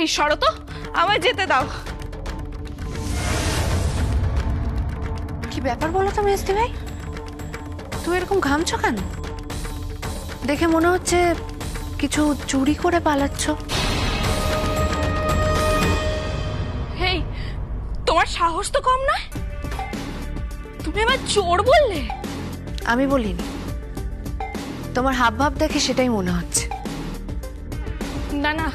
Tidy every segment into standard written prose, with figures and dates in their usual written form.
এই সরো তো, আমায় যেতে দাও। কি ব্যাপার বলো তো মেজদি ভাই, তুমি এরকম ঘামছো কেন? দেখে মনে হচ্ছে কিছু চুরি করে পালাচ্ছ। এই তোমার সাহস তো কম নয়, তুমি আমার চোর বললে? আমি বলিনি, তোমার হাব ভাব দেখে সেটাই মনে হচ্ছে। না না,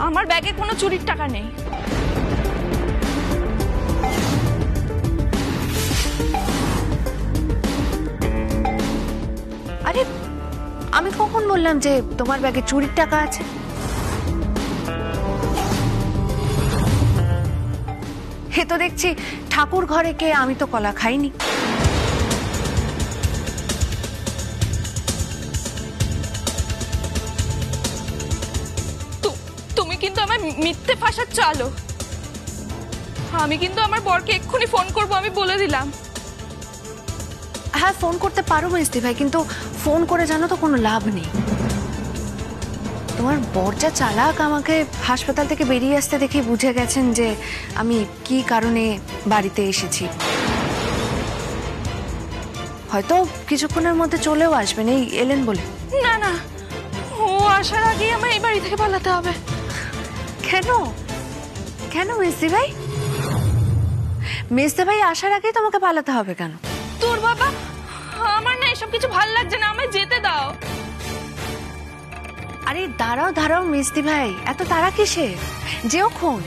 আমার ব্যাগে কোনো চুরির টাকা নেই। আরে আমি কখন বললাম যে তোমার ব্যাগে চুরির টাকা আছে? হে তো দেখছি ঠাকুর ঘরে কে, আমি তো কলা খাইনি। তুমি কিন্তু আমায় মিথ্যে ফাঁসাচ্ছ আলো। আমি কিন্তু আমার বরকে এক্ষুনি ফোন করব, আমি বলে দিলাম। হ্যাঁ ফোন করতে পারো মেজদি ভাই, কিন্তু ফোন করে জানো তো কোনো লাভ নেই। তোমার বর যা চালাক, আমাকে হাসপাতাল থেকে বেরিয়ে আসতে দেখে বুঝে গেছেন যে আমি কি কারণে বাড়িতে এসেছি। হয়তো কিছুক্ষণের মধ্যে চলেও আসবেন, এই এলেন বলে। না না, ও আসার আগেই আমার এই বাড়ি থেকে পালাতে হবে। কেন কেন মেজদি ভাই? মেজদি ভাই আসার আগেই তোমাকে পালাতে হবে কেন? তোর বাবা, আমার না এসব কিছু ভাল লাগছে না, আমায় যেতে দাও। আরে দাঁড়াও দাঁড়াও মেজদি ভাই, এত তাড়া কিসের? যেও খন,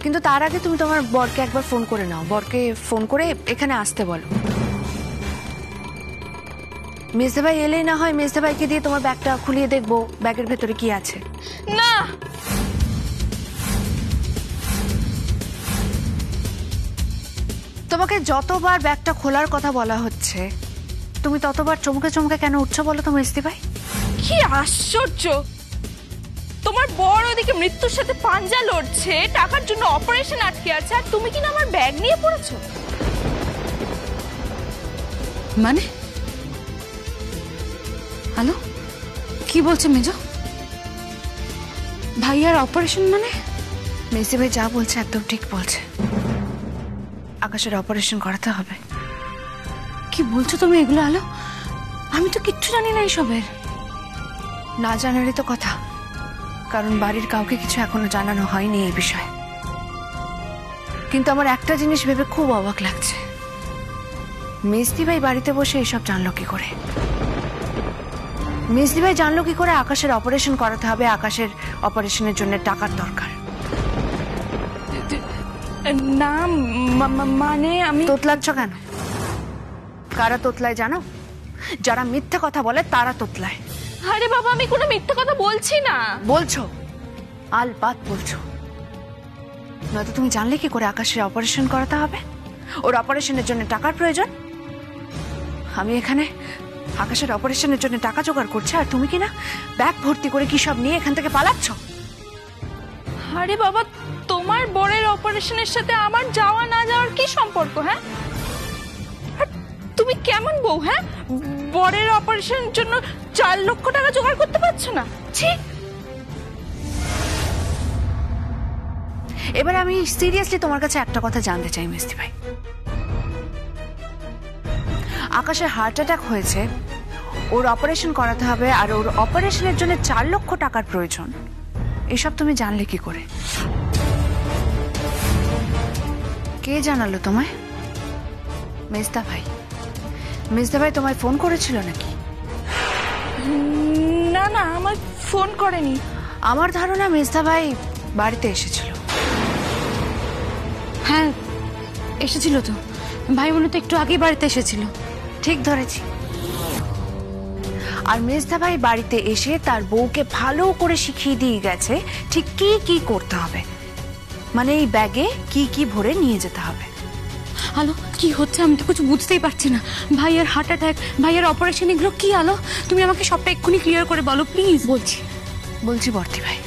কিন্তু তার আগে তুমি তোমার বরকে একবার ফোন করে নাও। বরকে ফোন করে এখানে আসতে বলো। মেজদি ভাই এলেই না হয় মেজদি ভাইকে দিয়ে তোমার ব্যাগটা খুলিয়ে দেখবো ব্যাগের ভেতরে কি আছে। না, তোমাকে যতবার ব্যাগটা খোলার কথা বলা হচ্ছে তুমি ততবার চমকে চমকে কেন উঠছো বলো তো মেজদি ভাই? কি আশ্চর্য! তোমার বর ওদিকে মৃত্যুর সাথে পাঞ্জা লড়ছে, টাকার জন্য অপারেশন আটকে আছে, আর তুমি কিনা আমার ব্যাগ নিয়ে পড়েছো। মানে হ্যালো, কি বলছো মেজো? ভাইয়ার অপারেশন মানে? মেজদি ভাই যা বলছে একদম ঠিক বলছে, আকাশের অপারেশন করাতে হবে। কি বলছো তুমি এগুলো আলো? আমি তো কিচ্ছু জানি না এসবের। না জানারই তো কথা, কারণ বাড়ির কাউকে কিছু এখনো জানানো হয়নি এই বিষয়ে। কিন্তু আমার একটা জিনিস ভেবে খুব অবাক লাগছে, মেজদি ভাই বাড়িতে বসে এসব জানলো কি করে? মেজদি ভাই জানলো কি করে আকাশের অপারেশন করাতে হবে, আকাশের অপারেশনের জন্য টাকার দরকার? না মানে আমি তোতলাচ্ছ কেন? কারা তোতলায় জানো? যারা মিথ্যে কথা বলে তারা তোতলায়। আরে বাবা, আমি কোনো মিথ্যে কথা বলছি না। বলছো, আলবাত বলছো। নয়তো তুমি জানলে কি করে আকাশের অপারেশন করাতে হবে, ওর অপারেশনের জন্য টাকার প্রয়োজন? আমি এখানে আকাশের অপারেশনের জন্য টাকা জোগাড় করছি, আর তুমি কিনা ব্যাগ ভর্তি করে কি সব নিয়ে এখান থেকে পালাচ্ছ। আরে বাবা, তোমার বরের অপারেশনের সাথে আমার যাওয়া না যাওয়ার কি সম্পর্ক? হ্যাঁ, তুমি কেমন বউ? হ্যাঁ, বরের অপারেশনের জন্য 4 লক্ষ টাকা জোগাড় করতে পারছো না? ছি! এবার আমি সিরিয়াসলি তোমার কাছে একটা কথা জানতে চাই মেজদি ভাই, আকাশের হার্ট অ্যাটাক হয়েছে, ওর অপারেশন করাতে হবে, আর ওর অপারেশনের জন্য 4 লক্ষ টাকার প্রয়োজন, এসব তুমি জানলে কি করে? কে জানালো তোমায়? মেজদা ভাই? মেজদা ভাই তোমায় ফোন করেছিল নাকি? না না, আমার ফোন করেনি। আমার ধারণা মেজদা ভাই বাড়িতে এসেছিল। হ্যাঁ এসেছিল তো, ভাই মনে তো একটু আগেই বাড়িতে এসেছিল। ঠিক ধরেছি। আর মেজদা ভাই বাড়িতে এসে তার বউকে ভালো করে শিখিয়ে দিয়ে গেছে ঠিক কি কি করতে হবে, মানে এই ব্যাগে কি কি ভরে নিয়ে যেতে হবে। আলো কি হচ্ছে আমি তো কিছু বুঝতেই পারছি না। ভাইয়ার হার্ট অ্যাটাক, ভাইয়ার অপারেশন, এগুলো কি আলো? তুমি আমাকে সবটা এক্ষুনি ক্লিয়ার করে বলো প্লিজ। বলছি বর্তি ভাই,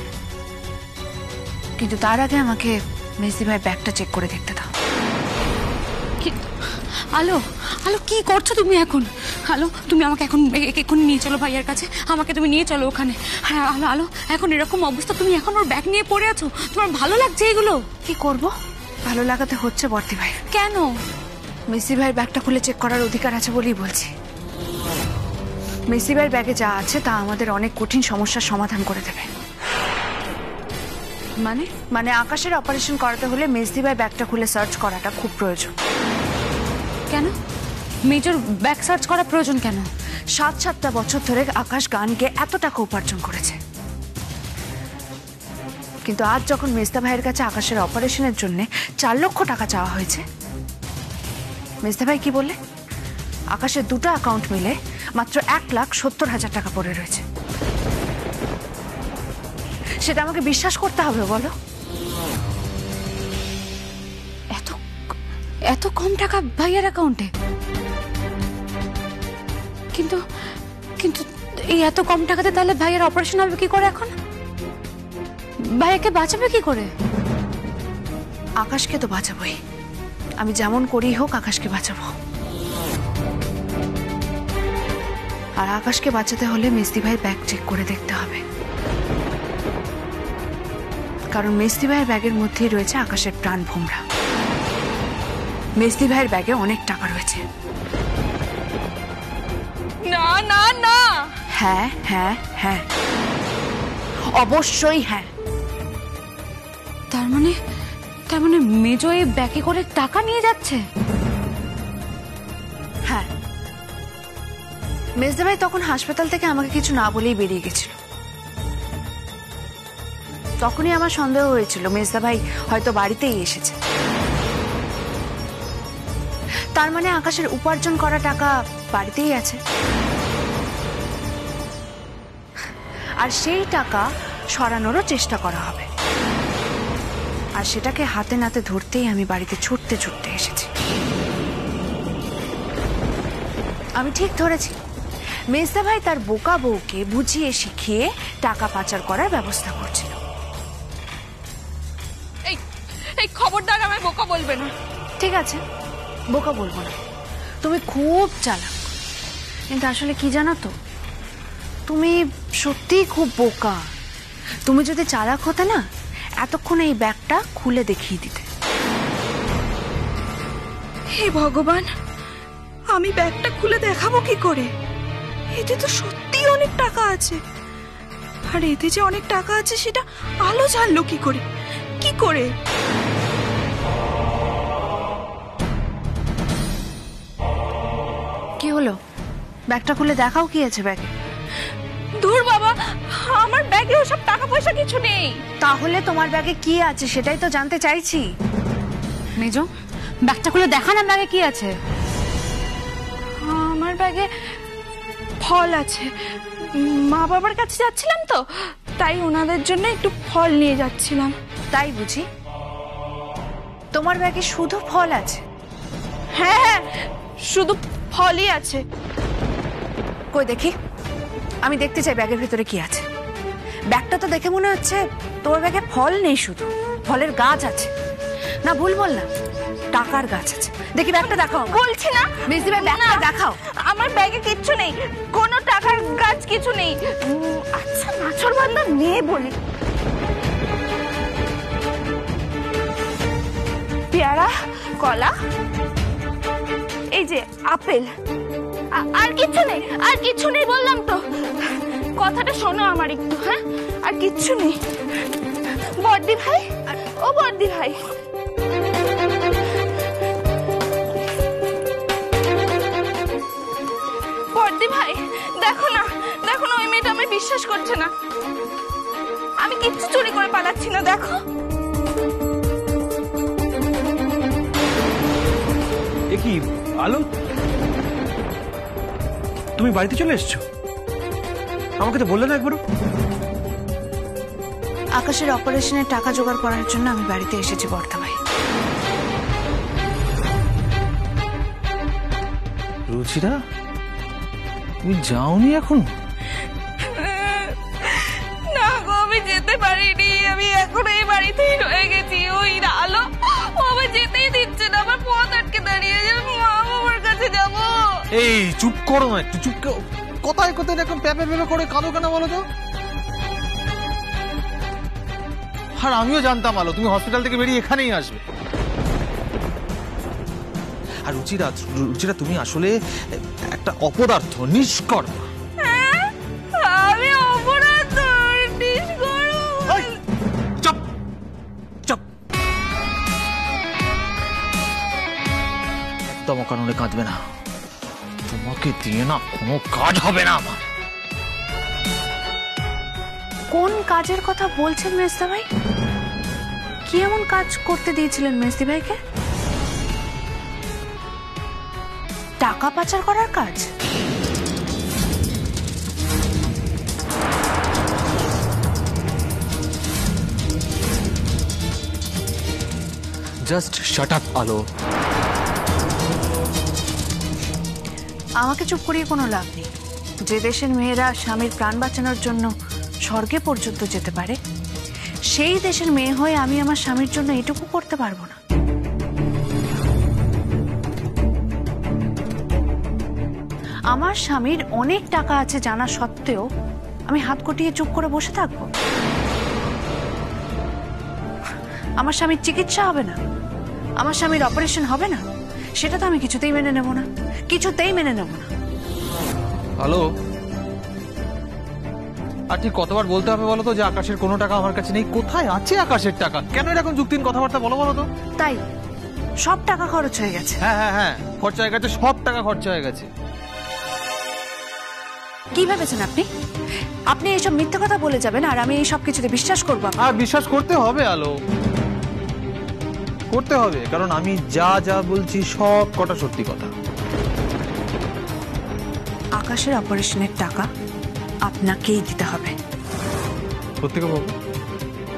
কিন্তু তার আগে আমাকে মেজদি ভাই ব্যাগটা চেক করে দেখতে দাও। আলো আলো কি করছো তুমি এখন? আলো তুমি আমাকে এখন এক্ষুনি নিয়ে চলো ভাইয়ার কাছে, আমাকে তুমি নিয়ে চলো ওখানে। হ্যাঁ আলো আলো, এখন এরকম অবস্থা, তুমি এখন ওর ব্যাগ নিয়ে পড়ে আছো, তোমার ভালো লাগছে এগুলো? কি করব, ভালো লাগাতে হচ্ছে বর্দি ভাই। কেন? মেসি ভাইয়ের ব্যাগটা খুলে চেক করার অধিকার আছে বলেই বলছি। মেসি ভাইয়ের ব্যাগে যা আছে তা আমাদের অনেক কঠিন সমস্যার সমাধান করে দেবে। মানে আকাশের অপারেশন করাতে হলে মেসি ভাই ব্যাগটা খুলে সার্চ করাটা খুব প্রয়োজন। কেন মেজর ব্যাগ সার্চ করা প্রয়োজন কেন? 7-7টা বছর ধরে আকাশ গান গেয়ে এত টাকা উপার্জন করেছে, কিন্তু আজ যখন মেজদা ভাইয়ের কাছে আকাশের অপারেশনের জন্য 4 লক্ষ টাকা চাওয়া হয়েছে, মেজদা ভাই কি বললে? আকাশের দুটো অ্যাকাউন্ট মিলে মাত্র 1,70,000 টাকা পড়ে রয়েছে। সেটা আমাকে বিশ্বাস করতে হবে বলো? এত এত কম টাকা ভাইয়ার অ্যাকাউন্টে? কিন্তু কিন্তু এই এত কম টাকাতে তাহলে ভাইয়ের অপারেশন হবে কি করে? এখন ভাইয়াকে বাঁচাবে কি করে? আকাশকে তো বাঁচাবোই, আমি যেমন করেই হোক আকাশকে বাঁচাবো। আর আকাশকে বাঁচাতে হলে মেসি ভাইয়ের ব্যাগ চেক করে দেখতে হবে, কারণ মেসি ভাইয়ের ব্যাগের মধ্যেই রয়েছে আকাশের প্রাণ ভোমরা। মেসি ভাইয়ের ব্যাগে অনেক টাকা রয়েছে। না না না, হ্যাঁ হ্যাঁ হ্যাঁ, অবশ্যই হ্যাঁ। তার মানে মেজো এই ব্যাগে করে টাকা নিয়ে যাচ্ছে? হ্যাঁ, মেজদা ভাই তখন হাসপাতাল থেকে আমাকে কিছু না বলেই বেরিয়ে গেছিল। তখনই আমার সন্দেহ হয়েছিল মেজদা ভাই হয়তো বাড়িতেই এসেছে। তার মানে আকাশের উপার্জন করা টাকা বাড়িতেই আছে, আর সেই টাকা সরানোরও চেষ্টা করা হবে। আর সেটাকে হাতে নাতে ধরতেই আমি বাড়িতে ছুটতে ছুটতে এসেছি। আমি ঠিক ধরেছি, মেজদা ভাই তার বোকা বউকে বুঝিয়ে শিখিয়ে টাকা পাচার করার ব্যবস্থা করছিল। এই খবরদার আমায় বোকা বলবে না। ঠিক আছে, বোকা বলবো না, তুমি খুব চালাক। কিন্তু আসলে কি জানো তো, তুমি সত্যিই খুব বোকা। তুমি যদি চালাক হতে না, এতক্ষণ এই ব্যাগটা খুলে দেখিয়ে দিতে। হে ভগবান, আমি ব্যাগটা খুলে দেখাবো কি করে? এতে তো সত্যি অনেক টাকা আছে, আর এতে যে অনেক টাকা আছে সেটা আলো জানলো কি করে? কি করে? কি হলো, ব্যাগটা খুলে দেখাও কি আছে ব্যাগে। দূর বাবা, আমার ব্যাগে ওসব টাকা পয়সা কিছু নেই। তাহলে তোমার ব্যাগে কি আছে সেটাই তো জানতে চাইছি। মেজো, ব্যাগটা খুলে দেখা না, ব্যাগে কি আছে? আমার ব্যাগে ফল আছে। মা বাবার কাছে যাচ্ছিলাম তো, তাই ওনাদের জন্য একটু ফল নিয়ে যাচ্ছিলাম। তাই বুঝি? তোমার ব্যাগে শুধু ফল আছে? হ্যাঁ হ্যাঁ, শুধু ফলই আছে। কই দেখি, আমি দেখতে চাই ব্যাগের ভিতরে কি আছে। ব্যাগটা তো দেখে মনে হচ্ছে তোমার ব্যাগে ফল নেই, শুধু ফলের গাছ আছে। না ভুল বললাম, টাকার গাছ আছে। দেখি ব্যাগটা দেখাও। বলছি না মেজদি ভাই, ব্যাগটা দেখাও। আমার ব্যাগে কিচ্ছু নেই, কোনো টাকার গাছ কিছু নেই। আচ্ছা নাছর বান্দা মেয়ে বলি। পেয়ারা, কলা, এই যে আপেল, আর কিছু নেই, আর কিছু নেই বললাম তো। কথাটা শোনো আমার একটু। হ্যাঁ, আর কিচ্ছু নেই। বর্দি ভাই, ও বর্দি ভাই, বর্দি ভাই, দেখো না, দেখো না, ওই মেয়েটা আমায় বিশ্বাস করছে না। আমি কিচ্ছু চুরি করে পালাচ্ছি না, দেখো। এ কি আলো, তুমি বাড়িতে চলে এসছো? আমাকে তো বললে না একবারও। আকাশের অপারেশনের টাকা জোগাড় করার জন্য আমি বাড়িতে এসেছি বর্দা ভাই। রুচিরা, তুমি যাওনি এখনো? না গো, আমি যেতে পারিনি। আমি এখন এই বাড়িতেই রয়ে গেছি। ওই আলো ও আমায় যেতেই দিচ্ছে না, আমার পথ আটকে দাঁড়িয়ে। মা এই চুপ করো না, একটু চুপ করো। কোথায় কোথায় এরকম প্যাপে প্যাপে করে কাঁদো কেন বলো তো? আর আমিও জানতাম আলো তুমি হসপিটাল থেকে বেরিয়ে এখানেই আসবে। আর রুচিরা রুচিরা তুমি আসলে একটা অপদার্থ, নিষ্কর্মা। আমি অপরাধ চুপ চুপ, একদম কারণে কাঁদবে না। তোমাকে দিয়ে না কোনো কাজ হবে না আমার। কোন কাজের কথা বলছেন মেজদা ভাই? কি এমন কাজ করতে দিয়েছিলেন মেজদি ভাইকে? টাকা পাচার করার কাজ? জাস্ট শাট আপ আলো। আমাকে চুপ করিয়ে কোনো লাভ নেই। যে দেশের মেয়েরা স্বামীর প্রাণ বাঁচানোর জন্য স্বর্গে পর্যন্ত যেতে পারে, সেই দেশের মেয়ে হয়ে আমি আমার স্বামীর জন্য এটুকু করতে পারবো না। আমার স্বামীর অনেক টাকা আছে জানা সত্ত্বেও আমি হাত কটিয়ে চুপ করে বসে থাকবো? আমার স্বামীর চিকিৎসা হবে না, আমার স্বামীর অপারেশন হবে না, সেটা তো আমি কিছুতেই মেনে নেব না, কিছুতেই মেনে নেব না। হ্যালো, আর ঠিক কতবার বলতে হবে বলো তো যে আকাশের কোনো টাকা আমার কাছে নেই? কোথায় আছে আকাশের টাকা? কেন এরকম যুক্তিহীন কথাবার্তা বলো বলো তো? তাই সব টাকা খরচ হয়ে গেছে? হ্যাঁ হ্যাঁ হ্যাঁ, খরচা হয়ে গেছে, সব টাকা খরচা হয়ে গেছে। কি ভেবেছেন আপনি? আপনি এইসব মিথ্যে কথা বলে যাবেন আর আমি এই সব কিছুতে বিশ্বাস করবো? আর বিশ্বাস করতে হবে আলো, করতে হবে, কারণ আমি যা যা বলছি সব কটা সত্যি কথা। আকাশের অপারেশনের টাকা আপনাকেই দিতে হবে। সত্যি বাবু?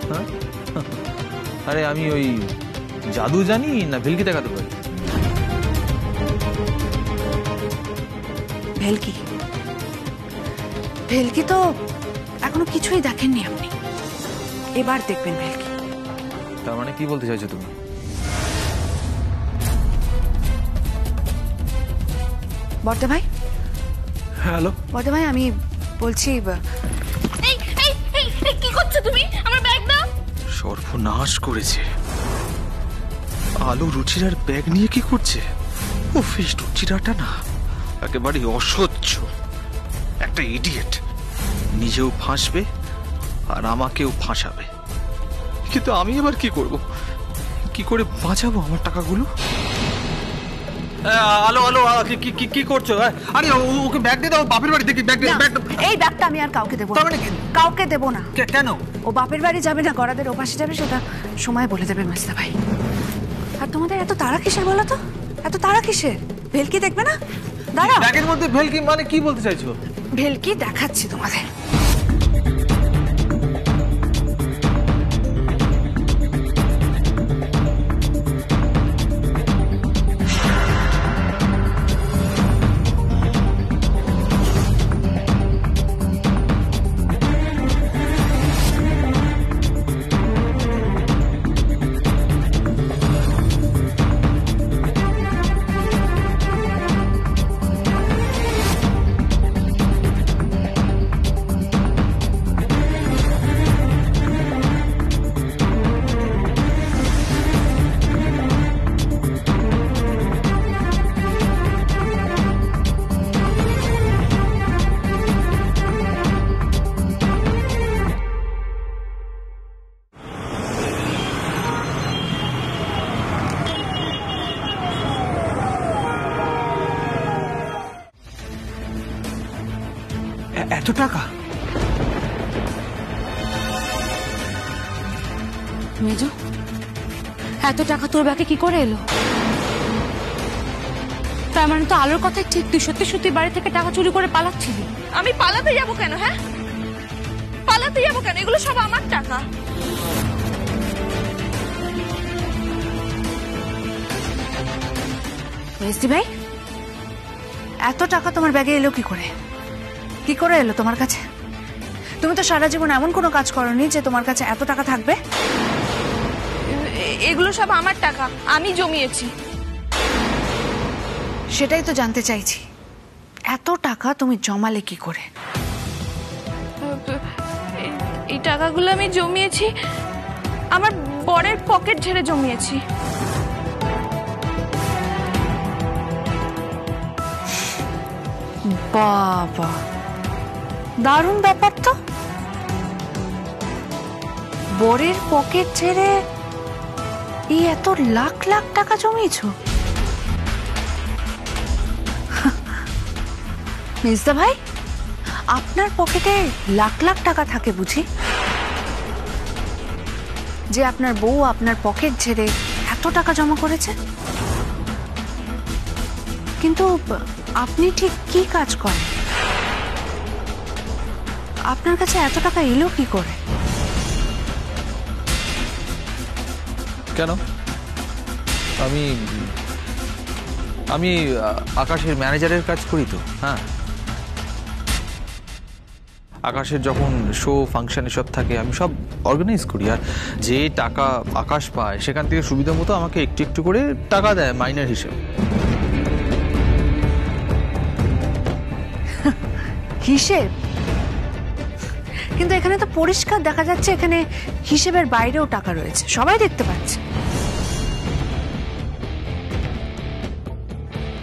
হ্যাঁ, আরে আমি ওই জাদু জানি না ভেলকি দেখাতে পারি? ভেলকি? ভেলকি তো এখনো কিছুই দেখেননি আপনি, এবার দেখবেন ভেলকি। তার মানে কি বলতে চাইছো তুমি? বর্দা ভাই? হ্যালো বর্দা ভাই, আমি বলছি কি করছো তুমি? আমার ব্যাগ দাও। সর্বনাশ করেছে আলো। রুচিরার ব্যাগ নিয়ে কি করছে? ও ফেস, রুচিরাটা না একেবারে অসহ্য একটা ইডিয়েট। নিজেও ফাঁসবে আর আমাকেও ফাঁসাবে। কিন্তু আমি এবার কি করব? কি করে বাঁচাবো আমার টাকাগুলো? আলো আলো, কি করছো? আরে ওকে ব্যাগ দিয়ে দাও, বাপের বাড়ি থেকে ব্যাগ। এই ব্যাগটা আমি আর কাউকে দেবো না। মানে কাউকে দেবো না। কেন? ও বাপের বাড়ি যাবে না গড়াদের ওপাশে যাবে, সেটা সময় বলে দেবে মেজদা ভাই। আর তোমাদের এত তাড়া কিসের বলো তো? এত তাড়া কিসের? ভেলকি দেখবে না? দাঁড়াও। ব্যাগের মধ্যে ভেলকি মানে কি বলতে চাইছো? ভেলকি দেখাচ্ছি তোমাদের। এত টাকা? মেজো, এত টাকা তোর ব্যাগে কি করে এলো? তার মানে তো আলোর কথাই ঠিক, তুই সত্যি সত্যি বাড়ি থেকে টাকা চুরি করে পালাচ্ছিলি। আমি পালাতে যাবো কেন? হ্যাঁ, পালাতে যাবো কেন? এগুলো সব আমার টাকা। মেজদি ভাই, এত টাকা তোমার ব্যাগে এলো কি করে? কি করে এলো তোমার কাছে? তুমি তো সারা জীবন এমন কোনো কাজ করোনি যে তোমার কাছে এত টাকা থাকবে। এগুলো সব আমার টাকা, আমি জমিয়েছি। সেটাই তো জানতে চাইছি, এত টাকা তুমি জমালে কি করে? এই টাকাগুলো আমি জমিয়েছি, আমার বরের পকেট ঝেড়ে জমিয়েছি। বাবা, দারুণ ব্যাপার তো। বরের পকেট ছেড়ে এই এত লাখ লাখ টাকা জমিয়েছ? মির্জা ভাই, আপনার পকেটে লাখ লাখ টাকা থাকে বুঝি, যে আপনার বউ আপনার পকেট ছেড়ে এত টাকা জমা করেছে? কিন্তু আপনি ঠিক কি কাজ করেন? আপনার কাছে এত টাকা এলো কি করে? কেন? আমি আকাশের ম্যানেজারের কাজ করি তো। হ্যাঁ, আকাশের যখন শো ফাংশন এসব থাকে আমি সব অর্গানাইজ করি, আর যে টাকা আকাশ পায় সেখান থেকে সুবিধা মতো আমাকে একটু একটু করে টাকা দেয় মাইনার হিসেবে। হিসেব? কিন্তু এখানে তো পরিষ্কার দেখা যাচ্ছে এখানে হিসেবের বাইরেও টাকা রয়েছে, সবাই দেখতে পাচ্ছে।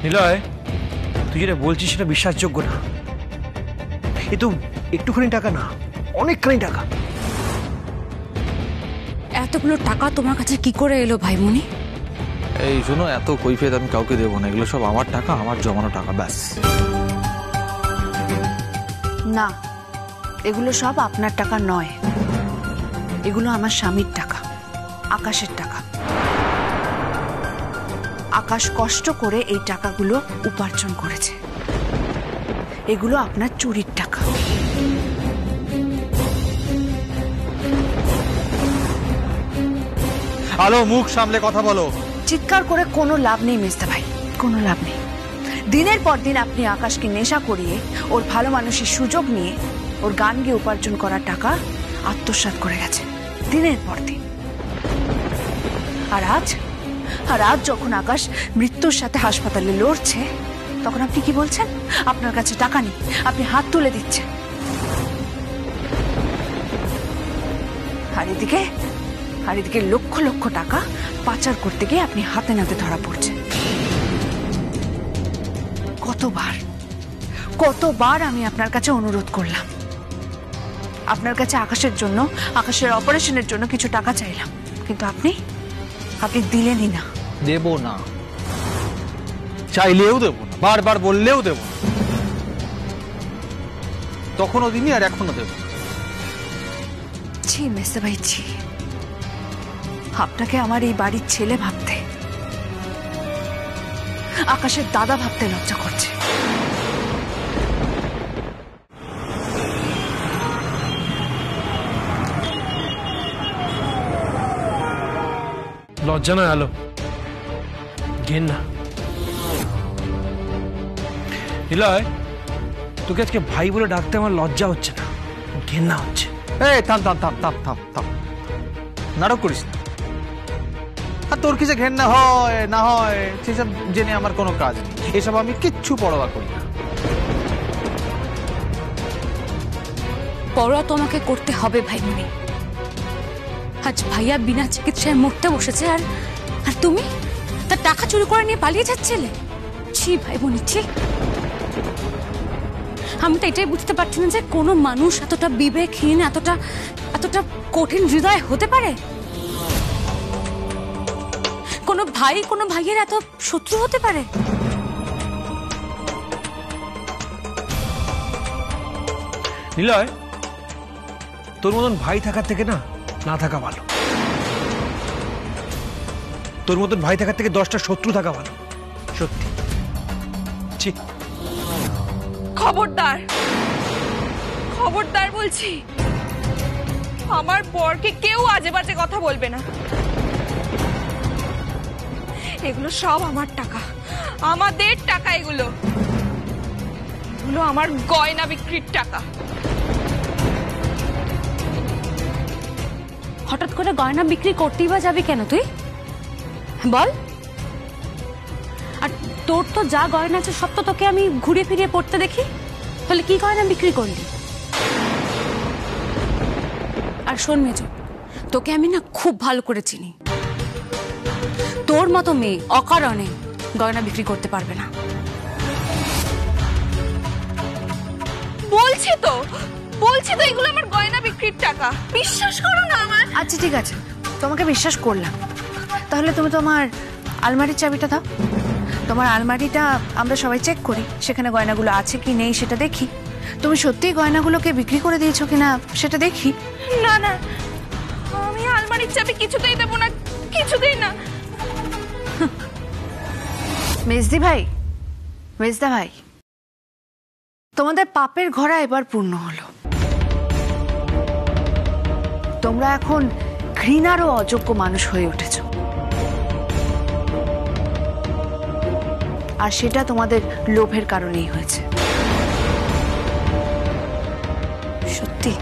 নিলয়, তুই যেটা বলছিস সেটা বিশ্বাসযোগ্য না। এ তো একটুখানি টাকা না, অনেকখানি টাকা। এতগুলো টাকা তোমার কাছে কি করে এলো ভাইমনি? এই শোনো, এত কৈফিয়ত আমি কাউকে দেবো না, এগুলো সব আমার টাকা, আমার জমানো টাকা, ব্যাস। না, এগুলো সব আপনার টাকা নয়, এগুলো আমার স্বামীর টাকা, আকাশের টাকা। আকাশ কষ্ট করে এই টাকাগুলো উপার্জন করেছে, এগুলো আপনার চুরির টাকা। আলো, মুখ সামলে কথা বলো। চিৎকার করে কোনো লাভ নেই মিস্টার ভাই, কোনো লাভ নেই। দিনের পর দিন আপনি আকাশকে নেশা করিয়ে ওর ভালো মানুষের সুযোগ নিয়ে ওর গান গিয়ে উপার্জন করা টাকা আত্মসাৎ করে গেছে দিনের পর দিন। আর আজ যখন আকাশ মৃত্যুর সাথে হাসপাতালে লড়ছে, তখন আপনি কি বলছেন? আপনার কাছে টাকা নেই, আপনি হাত তুলে দিচ্ছেন। আর এদিকে লক্ষ লক্ষ টাকা পাচার করতে গিয়ে আপনি হাতে নাতে ধরা পড়ছেন। কতবার আমি আপনার কাছে অনুরোধ করলাম, আপনার কাছে আকাশের অপারেশনের জন্য কিছু টাকা চাইলাম, কিন্তু আপনি দিলেনই না। দেব না, চাইলেও দেব না, বারবার বললেও দেব না। তখনও দিনই আর এখনো দেব না। ছি মেসে ভাই, ছি। আপনাকে আমার এই বাড়ির ছেলে ভাবতে, আকাশের দাদা ভাবতে লজ্জা করছে। লজ্জা নয় আলো, ঘেন্না। নিলয়, তোকে আজকে ভাই বলে ডাকতে আমার লজ্জা হচ্ছে না, ঘেন্না হচ্ছে। এই থাম থাম থাম থাম থাম থাম, নাটক করিস না। আর তোর কি যে ঘেন্না হয় না হয় সেসব জেনে আমার কোনো কাজ নেই, এসব আমি কিচ্ছু পরোয়া করি না। পরোয়া তোমাকে করতে হবে ভাইমনি। আজ ভাইয়া বিনা চিকিৎসায় মরতে বসেছে, আর তুমি তার টাকা চুরি করে নিয়ে পালিয়ে যাচ্ছিলে। ছি ভাইমনি, ছি। আমি তো এটাই বুঝতে পারছি না যে কোনো মানুষ এতটা বিবেকহীন, এতটা কঠিন হৃদয় হতে পারে। কোনো ভাইয়ের এত শত্রু হতে পারে? নিলয়, তোর মতন ভাই থাকার থেকে না থাকা ভালো। তোর মতন ভাই থাকার থেকে 10টা শত্রু থাকা ভালো, সত্যি। ঠিক। খবরদার বলছি, আমার বরকে কেউ আজে বাজে কথা বলবে না। এগুলো সব আমার টাকা, আমাদের টাকা। এগুলো আমার গয়না বিক্রির টাকা। হঠাৎ করে গয়না বিক্রি করতেই বা যাবি কেন তুই? বল। আর তোর তো যা গয়না আছে সব তো তোকে আমি ঘুরিয়ে ফিরিয়ে পড়তে দেখি, তাহলে কি গয়না বিক্রি করলি? আর শোন মেজো, তোকে আমি না খুব ভালো করে চিনি। তোর মতো মেয়ে অকারণে গয়না বিক্রি করতে পারবে না। বলছি তো এগুলো আমার গয়না বিক্রির টাকা, বিশ্বাস করো না আমার। আচ্ছা ঠিক আছে, তোমাকে বিশ্বাস করলাম। তাহলে তুমি তোমার আলমারির চাবিটা দাও। তোমার আলমারিটা আমরা সবাই চেক করি, সেখানে গয়নাগুলো আছে কি নেই সেটা দেখি। তুমি সত্যিই গয়নাগুলোকে বিক্রি করে দিয়েছো কিনা সেটা দেখি। না না, আমি আলমারির চাবি কিছুতেই দেবো না, কিছুতেই না। মেজদি ভাই, মেজদা ভাই, তোমাদের পাপের ঘোড়া এবার পূর্ণ হলো। তোমরা এখন ঘৃণারও অযোগ্য মানুষ হয়ে উঠেছ, আর সেটা তোমাদের লোভের কারণেই হয়েছে। সত্যি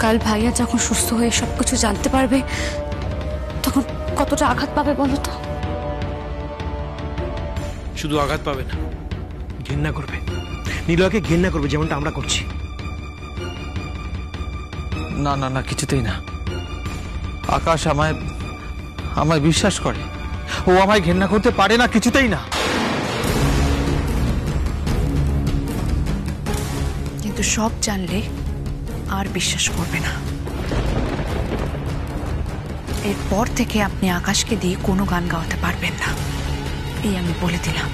কাল ভাইয়া যখন সুস্থ হয়ে সবকিছু জানতে পারবে তখন কতটা আঘাত পাবে বলো তো? শুধু আঘাত পাবে না, ঘেন্না করবে। নিলয়কে ঘেন্না করবে, যেমনটা আমরা করছি। না না না, কিছুতেই না। আকাশ আমায় বিশ্বাস করে, ও আমায় ঘেন্না করতে পারে না, কিছুতেই না। কিন্তু সব জানলে আর বিশ্বাস করবে না। এরপর থেকে আপনি আকাশকে দিয়ে কোনো গান গাওয়াতে পারবেন না, এই আমি বলে দিলাম।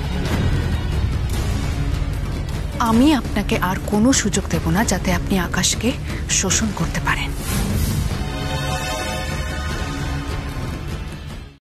আমি আপনাকে আর কোনো সুযোগ দেব না যাতে আপনি আকাশকে শোষণ করতে পারেন।